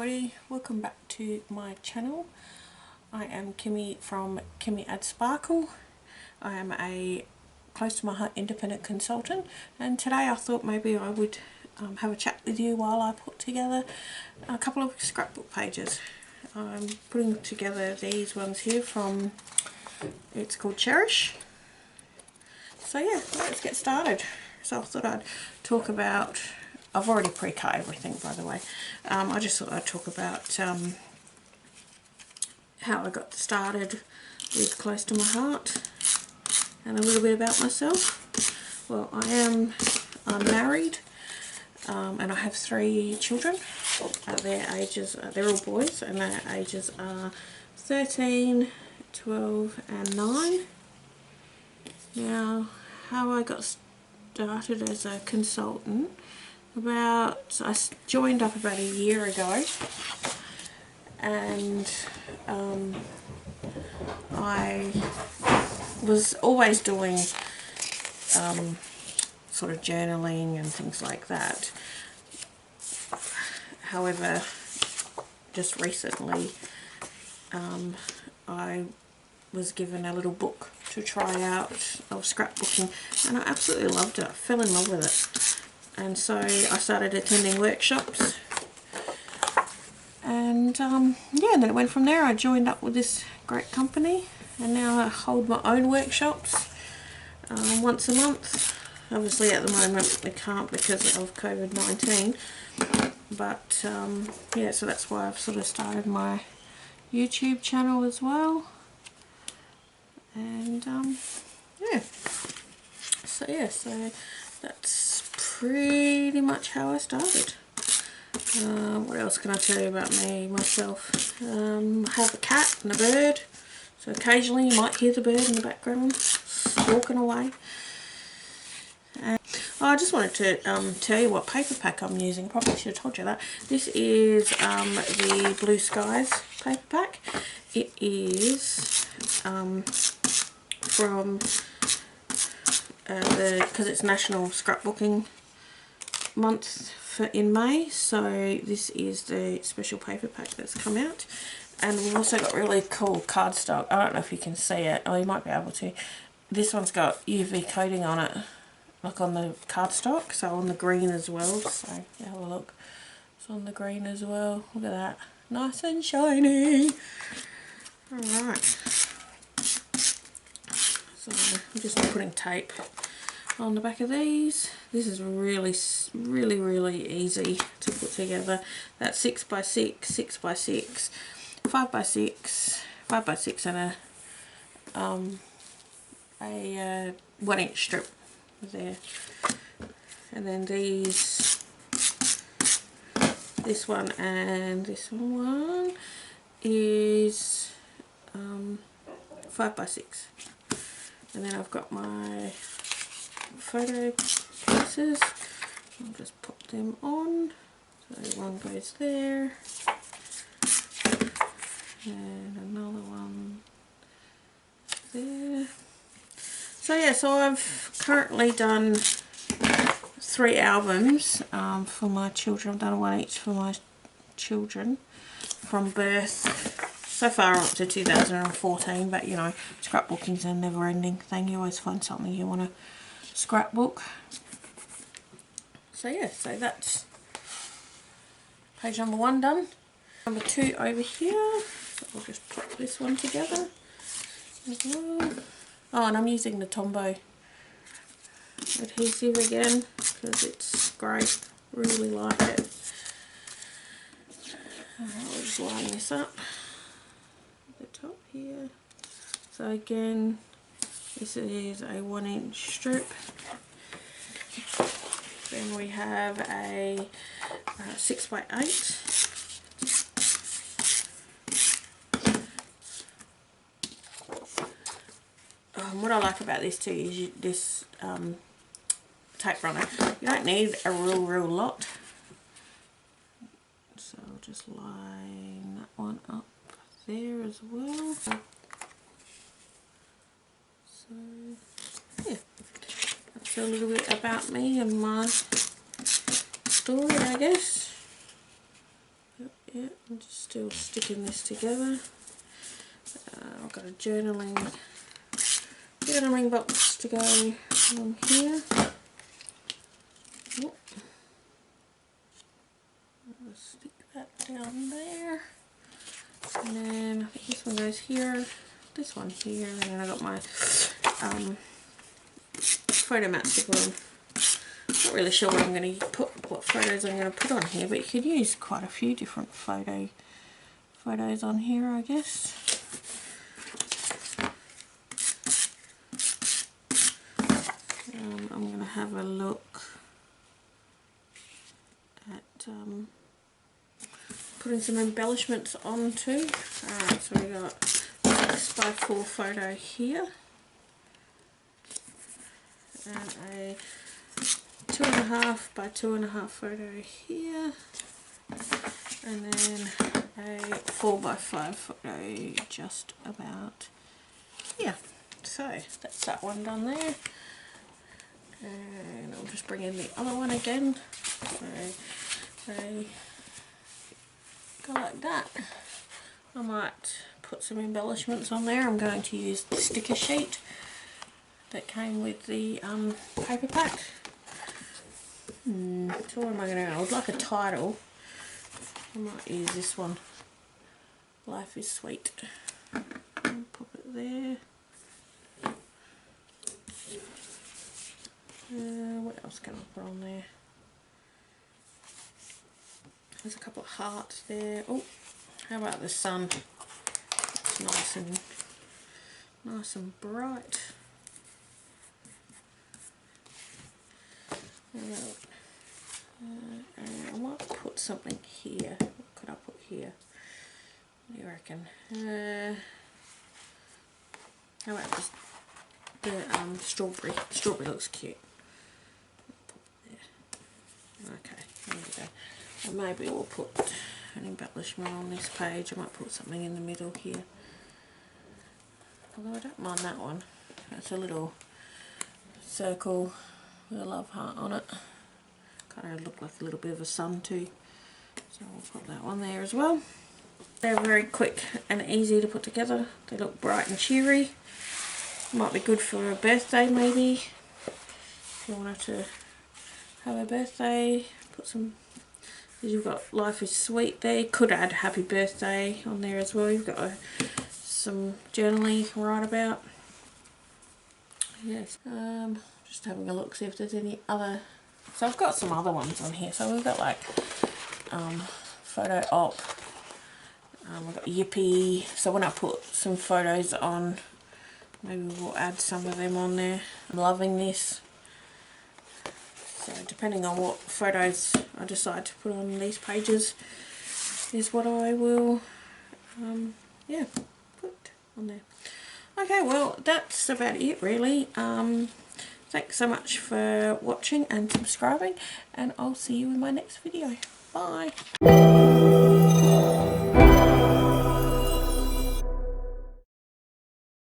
everybody, welcome back to my channel. I am Kimmy from Kimmy Add Sparkle. I am a close to my heart independent consultant, and today I thought maybe I would have a chat with you while I put together a couple of scrapbook pages. I'm putting together these ones here from, it's called Cherish. So yeah, let's get started. So I thought I'd talk about, I've already pre-cut everything by the way. I just thought I'd talk about how I got started with Close to My Heart and a little bit about myself. Well, I'm married and I have 3 children. Their ages, they're all boys, and their ages are 13, 12 and 9. Now, how I got started as a consultant, I joined up about a year ago, and I was always doing sort of journaling and things like that. However, just recently I was given a little book to try out of scrapbooking, and I absolutely loved it. I fell in love with it, and so I started attending workshops, and yeah, and then it went from there. I joined up with this great company, and now I hold my own workshops once a month. Obviously at the moment we can't because of COVID-19, but yeah, so that's why I've sort of started my YouTube channel as well. And yeah, so that's pretty much how I started. What else can I tell you about myself? I have a cat and a bird, so occasionally you might hear the bird in the background walking away. And I just wanted to tell you what paper pack I'm using. Probably should have told you that. This is the Blue Skies paper pack. It is from because it's National Scrapbooking month in May, so this is the special paper pack that's come out. And we've also got really cool cardstock. I don't know if you can see it, or you might be able to. This one's got UV coating on it, like on the cardstock, so on the green as well. So yeah, have a look. It's on the green as well. Look at that, nice and shiny. Alright, so I'm just putting tape on the back of these. This is really easy to put together. That's 6 by 6, 6 by 6, 5 by 6, 5 by 6, and a 1-inch strip there. And then this one and this one is 5 by 6. And then I've got my photo pieces. I'll just pop them on. So one goes there, and another one there. So yeah, so I've currently done 3 albums for my children. I've done one each for my children from birth so far up to 2014, but you know, scrapbooking's a never ending thing. You always find something you want to scrapbook. So yeah, so that's page number 1 done. Number 2 over here, so I'll just put this one together as well. Oh, and I'm using the Tombow adhesive again because it's great, really like it. Alright, we'll just line this up at the top here. So again, this is a 1-inch strip. Then we have a 6 by 8. What I like about this too is this tape runner. You don't need a real lot. So I'll just line that one up there as well. So yeah, that's a little bit about me and my story, I guess. Yeah, I'm just still sticking this together. I've got a journaling box to go along here. Oh. I'll stick that down there. And then I think this one goes here, this one here, and then I got my photo mats to put on. Not really sure what I'm going to put, what photos I'm going to put on here, but you could use quite a few different photos on here, I guess. I'm going to have a look at putting some embellishments on too. Alright, so we got a 6x4 photo here, and a 2.5 by 2.5 photo here, and then a 4x5 photo just about here. So that's that one done there, and I'll just bring in the other one again. So they go like that. I might put some embellishments on there. I'm going to use the sticker sheet that came with the paper pack. So what am I going to do? I would like a title. I might use this one. Life is Sweet. I'll pop it there. What else can I put on there? There's a couple of hearts there. Oh, how about the sun? It's nice and bright. I might put something here. What could I put here? What do you reckon? How about just the strawberry? Strawberry looks cute. Okay, there we go. And maybe we'll put an embellishment on this page. I might put something in the middle here. Although I don't mind that one. That's a little circle with a love heart on it. Kind of look like a little bit of a sun too. So we'll put that one there as well. They're very quick and easy to put together. They look bright and cheery. Might be good for a birthday maybe. If you wanted to have a birthday, put some, you've got Life is Sweet there. You could add Happy Birthday on there as well. You've got some journaling you can write about. Yes. Just having a look, see if there's any other. So I've got some other ones on here. So we've got like photo op. We've got Yippee. So when I put some photos on, maybe we'll add some of them on there. I'm loving this. So depending on what photos I decide to put on these pages is what I will yeah, put on there. Okay, well that's about it really. Thanks so much for watching and subscribing, and I'll see you in my next video. Bye!